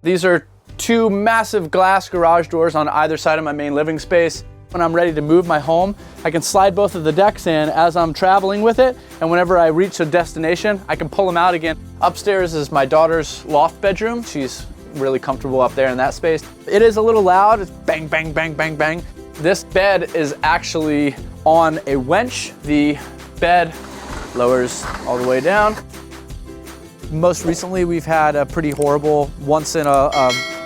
These are two massive glass garage doors on either side of my main living space. When I'm ready to move my home, I can slide both of the decks in as I'm traveling with it, and whenever I reach a destination, I can pull them out again. Upstairs is my daughter's loft bedroom. She's really comfortable up there in that space. It is a little loud. It's bang, bang, bang, bang, bang. This bed is actually on a winch. The bed lowers all the way down. Most recently, we've had a pretty horrible once in a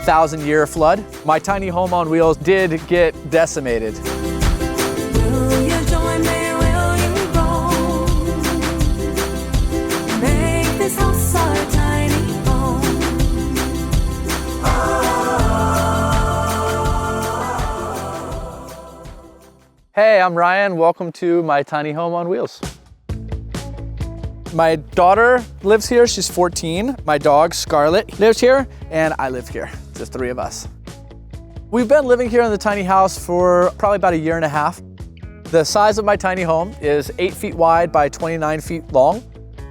1,000-year flood. My tiny home on wheels did get decimated. Will you join me? Will you roll? Make this house our tiny home. Hey, I'm Ryan. Welcome to my tiny home on wheels. My daughter lives here. She's 14. My dog, Scarlett, lives here, and I live here. It's the three of us. We've been living here in the tiny house for probably about a year and a half. The size of my tiny home is 8 feet wide by 29 feet long.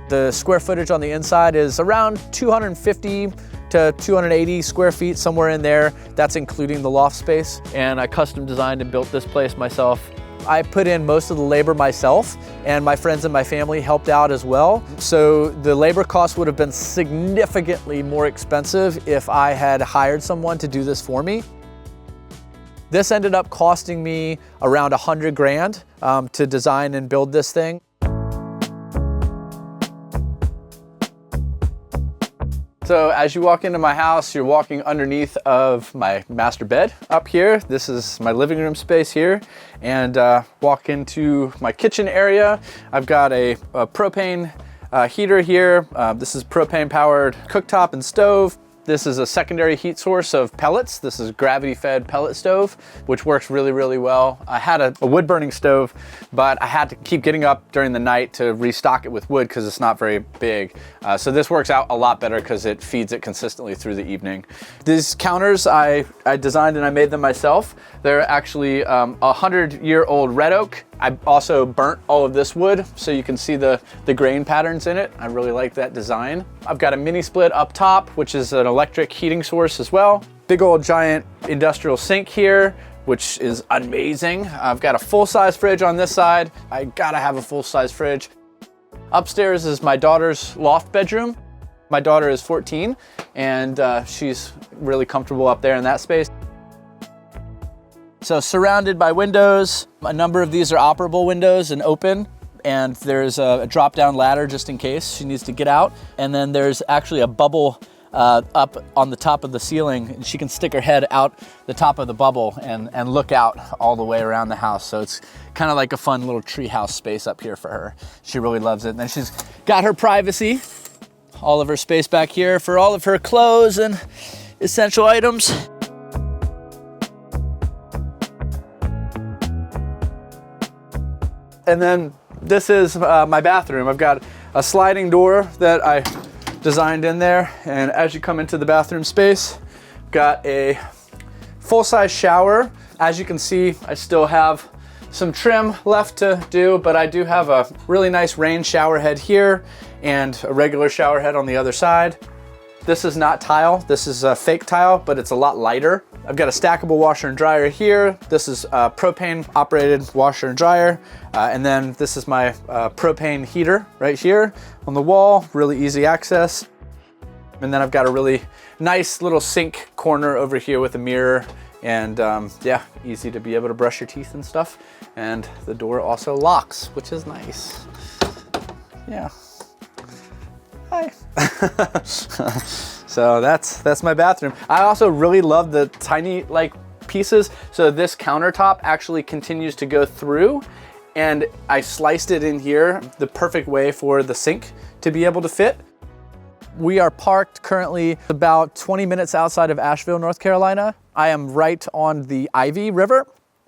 The square footage on the inside is around 250 to 280 square feet, somewhere in there. That's including the loft space. And I custom designed and built this place myself. I put in most of the labor myself, and my friends and my family helped out as well. So the labor cost would have been significantly more expensive if I had hired someone to do this for me. This ended up costing me around 100 grand to design and build this thing. So as you walk into my house, you're walking underneath of my master bed up here. This is my living room space here. And walk into my kitchen area. I've got a propane heater here. This is propane powered cooktop and stove. This is a secondary heat source of pellets. This is gravity fed pellet stove, which works really, really well. I had a wood burning stove, but I had to keep getting up during the night to restock it with wood because it's not very big. So this works out a lot better because it feeds it consistently through the evening. These counters I designed and I made them myself. They're actually 100-year-old red oak. I also burnt all of this wood so you can see the grain patterns in it. I really like that design. I've got a mini split up top, which is an electric heating source as well. Big old giant industrial sink here, which is amazing. I've got a full-size fridge on this side. I gotta have a full-size fridge. Upstairs is my daughter's loft bedroom. My daughter is 14 and she's really comfortable up there in that space. So surrounded by windows, a number of these are operable windows and open, and there's a drop-down ladder just in case she needs to get out. And then there's actually a bubble up on the top of the ceiling, and she can stick her head out the top of the bubble and look out all the way around the house. So it's kind of like a fun little treehouse space up here for her. She really loves it. And then she's got her privacy, all of her space back here for all of her clothes and essential items. And then this is my bathroom. I've got a sliding door that I designed in there. And as you come into the bathroom space, got a full-size shower. As you can see, I still have some trim left to do, but I do have a really nice rain shower head here and a regular shower head on the other side. This is not tile, this is a fake tile, but it's a lot lighter. I've got a stackable washer and dryer here. This is a propane operated washer and dryer. And then this is my propane heater right here on the wall, really easy access. And then I've got a really nice little sink corner over here with a mirror. And yeah, easy to be able to brush your teeth and stuff. And the door also locks, which is nice. Yeah. Hi. So that's my bathroom. I also really love the tiny pieces. So this countertop actually continues to go through, and I sliced it in here the perfect way for the sink to be able to fit. We are parked currently about 20 minutes outside of Asheville, North Carolina. I am right on the Ivy River.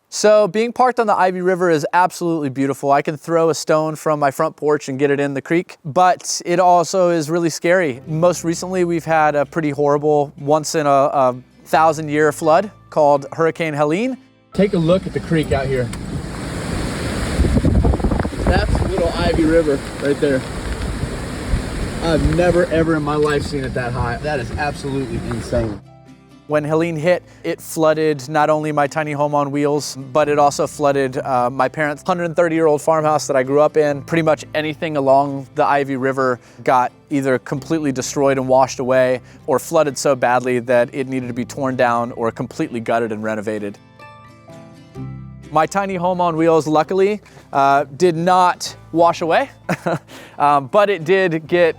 So being parked on the Ivy River is absolutely beautiful. I can throw a stone from my front porch and get it in the creek, but it also is really scary. Most recently, we've had a pretty horrible once in a 1,000-year flood called Hurricane Helene. Take a look at the creek out here. That's little Ivy River right there. I've never ever in my life seen it that high. That is absolutely insane. When Helene hit, it flooded not only my tiny home on wheels, but it also flooded my parents' 130-year-old farmhouse that I grew up in. Pretty much anything along the Ivy River got either completely destroyed and washed away, or flooded so badly that it needed to be torn down or completely gutted and renovated. My tiny home on wheels, luckily, did not wash away, but it did get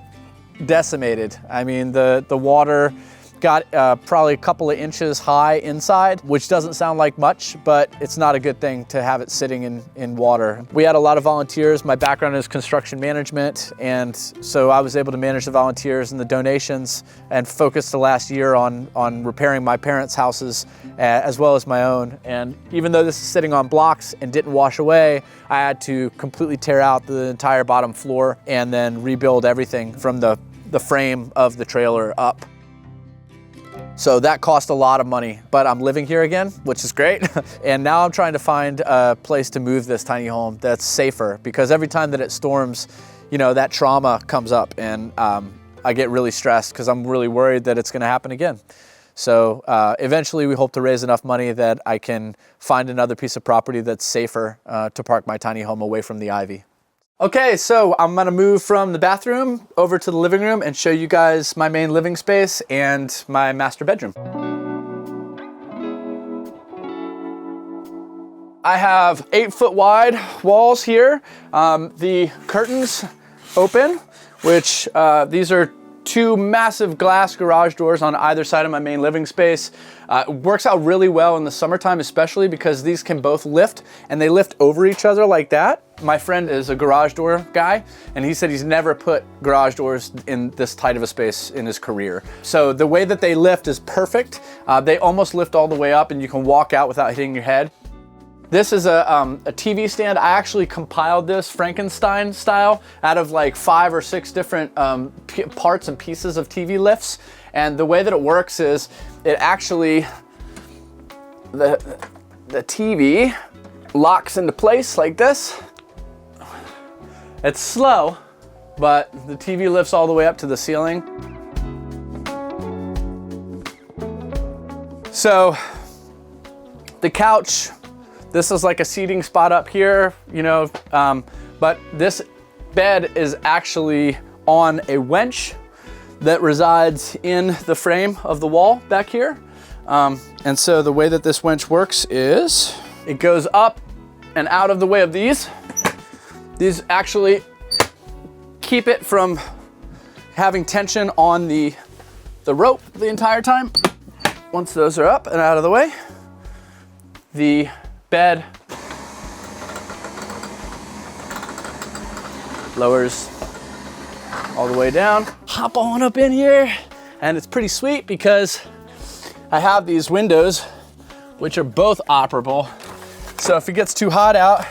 decimated. I mean, the water got probably a couple of inches high inside, which doesn't sound like much, but it's not a good thing to have it sitting in water. We had a lot of volunteers. My background is construction management, and so I was able to manage the volunteers and the donations and focus the last year on repairing my parents' houses as well as my own. And even though this is sitting on blocks and didn't wash away, I had to completely tear out the entire bottom floor and then rebuild everything from the frame of the trailer up. So that cost a lot of money, but I'm living here again, which is great. And now I'm trying to find a place to move this tiny home that's safer, because every time that it storms, you know, that trauma comes up, and I get really stressed because I'm really worried that it's gonna happen again. So eventually we hope to raise enough money that I can find another piece of property that's safer to park my tiny home away from the ivy. Okay, so I'm gonna move from the bathroom over to the living room and show you guys my main living space and my master bedroom. I have 8-foot wide walls here. The curtains open, which these are 2 massive glass garage doors on either side of my main living space. It works out really well in the summertime, especially because these can both lift, and they lift over each other like that. My friend is a garage door guy, and he said he's never put garage doors in this tight of a space in his career. So the way that they lift is perfect. They almost lift all the way up, and you can walk out without hitting your head. This is a TV stand. I actually compiled this Frankenstein style out of like 5 or 6 different parts and pieces of TV lifts. And the way that it works is it actually, the TV locks into place like this. It's slow, but the TV lifts all the way up to the ceiling. So the couch, this is like a seating spot up here, you know, but this bed is actually on a winch that resides in the frame of the wall back here. And so the way that this winch works is it goes up and out of the way of these. These actually keep it from having tension on the rope the entire time. Once those are up and out of the way, the bed lowers all the way down. Hop on up in here, and it's pretty sweet because I have these windows which are both operable. So if it gets too hot out,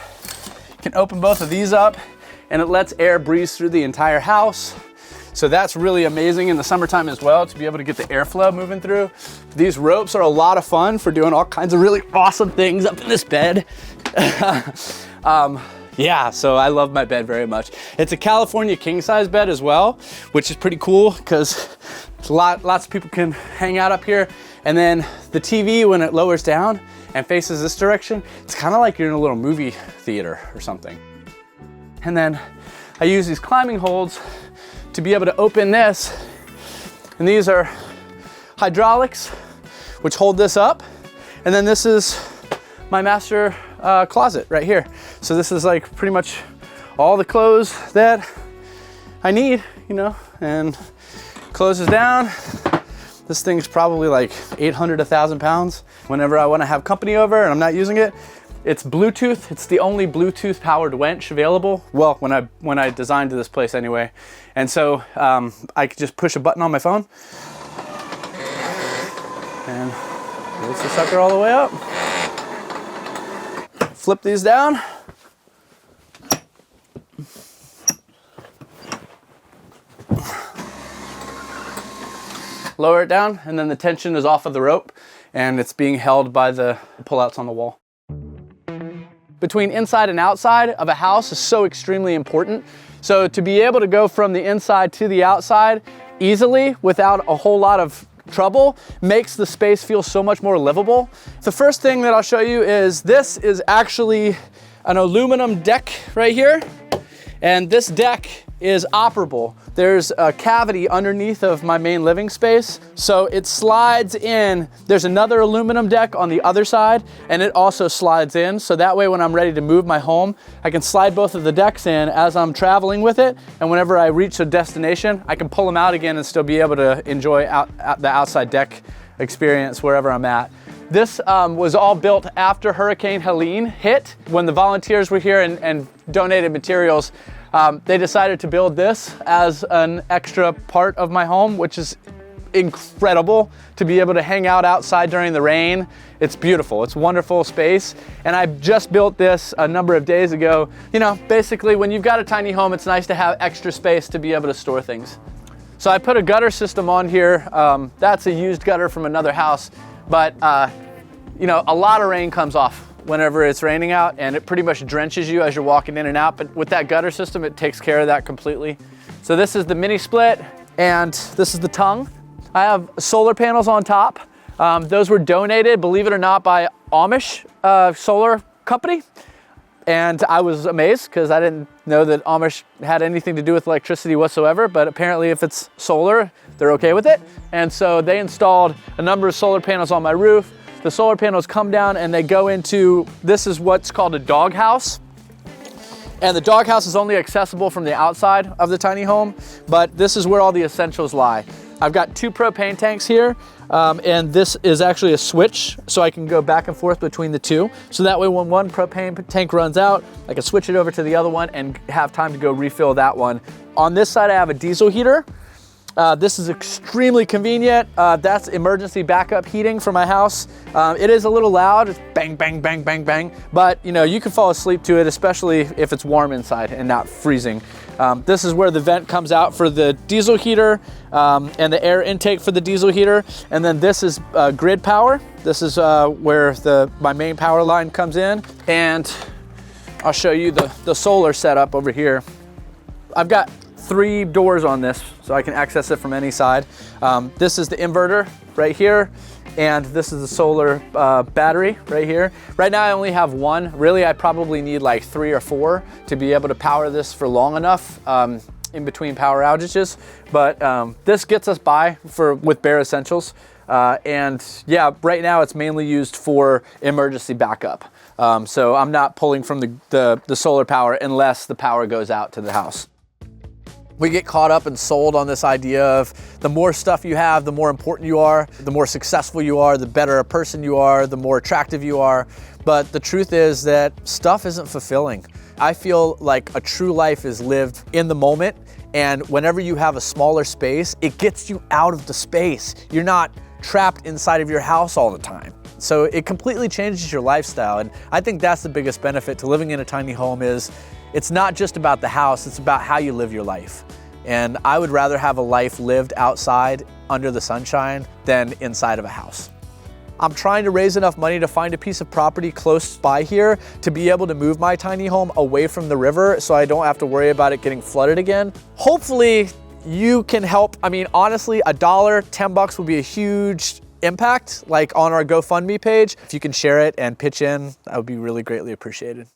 you can open both of these up and it lets air breeze through the entire house. So that's really amazing in the summertime as well, to be able to get the airflow moving through. These ropes are a lot of fun for doing all kinds of really awesome things up in this bed. Yeah, so I love my bed very much. It's a California king size bed as well, which is pretty cool because lots of people can hang out up here. And then the TV, when it lowers down and faces this direction, it's kind of like you're in a little movie theater or something. And then I use these climbing holds to be able to open this. And these are hydraulics, which hold this up. And then this is my master closet right here. So this is like pretty much all the clothes that I need, you know, and closes down. This thing's probably like 800, 1,000 pounds. Whenever I want to have company over and I'm not using it, it's Bluetooth. It's the only Bluetooth powered winch available. Well, when I designed this place anyway. And so I could just push a button on my phone and lifts the sucker all the way up. Flip these down. Lower it down, and then the tension is off of the rope and it's being held by the pullouts on the wall. Between inside and outside of a house is so extremely important. So to be able to go from the inside to the outside easily without a whole lot of trouble makes the space feel so much more livable. The first thing that I'll show you is this is actually an aluminum deck right here. And this deck is operable. There's a cavity underneath of my main living space, so it slides in. There's another aluminum deck on the other side, and it also slides in, so that way when I'm ready to move my home, I can slide both of the decks in as I'm traveling with it, and whenever I reach a destination, I can pull them out again and still be able to enjoy the outside deck experience wherever I'm at. This was all built after Hurricane Helene hit. When the volunteers were here and donated materials, they decided to build this as an extra part of my home, which is incredible to be able to hang out outside during the rain. It's beautiful, it's a wonderful space. And I just built this a number of days ago. You know, basically when you've got a tiny home, it's nice to have extra space to be able to store things. So I put a gutter system on here. That's a used gutter from another house, but you know, a lot of rain comes off whenever it's raining out, and it pretty much drenches you as you're walking in and out. But with that gutter system, it takes care of that completely. So this is the mini split, and this is the tongue. I have solar panels on top. Those were donated, believe it or not, by Amish solar company. And I was amazed because I didn't know that Amish had anything to do with electricity whatsoever, but apparently if it's solar, they're okay with it. And so they installed a number of solar panels on my roof. The solar panels come down and they go into, this is what's called a dog house. And the dog house is only accessible from the outside of the tiny home, but this is where all the essentials lie. I've got 2 propane tanks here, and this is actually a switch, so I can go back and forth between the 2. So that way when one propane tank runs out, I can switch it over to the other one and have time to go refill that one. On this side, I have a diesel heater. This is extremely convenient. That's emergency backup heating for my house. It is a little loud, it's bang, bang, bang, bang, bang, but you know, you can fall asleep to it, especially if it's warm inside and not freezing. This is where the vent comes out for the diesel heater and the air intake for the diesel heater. And then this is grid power. This is where my main power line comes in. And I'll show you the solar setup over here. I've got 3 doors on this, so I can access it from any side. This is the inverter right here, and this is the solar battery right here. Right now I only have 1. Really, I probably need like 3 or 4 to be able to power this for long enough in between power outages. But this gets us by with bare essentials. And yeah, right now it's mainly used for emergency backup. So I'm not pulling from the solar power unless the power goes out to the house. We get caught up and sold on this idea of the more stuff you have, the more important you are, the more successful you are, the better a person you are, the more attractive you are. But the truth is that stuff isn't fulfilling. I feel like a true life is lived in the moment, and whenever you have a smaller space, it gets you out of the space. You're not trapped inside of your house all the time. So it completely changes your lifestyle, and I think that's the biggest benefit to living in a tiny home is it's not just about the house, it's about how you live your life. And I would rather have a life lived outside under the sunshine than inside of a house. I'm trying to raise enough money to find a piece of property close by here to be able to move my tiny home away from the river so I don't have to worry about it getting flooded again. Hopefully you can help. I mean, honestly, $1, $10 would be a huge impact, like on our GoFundMe page. If you can share it and pitch in, that would be really greatly appreciated.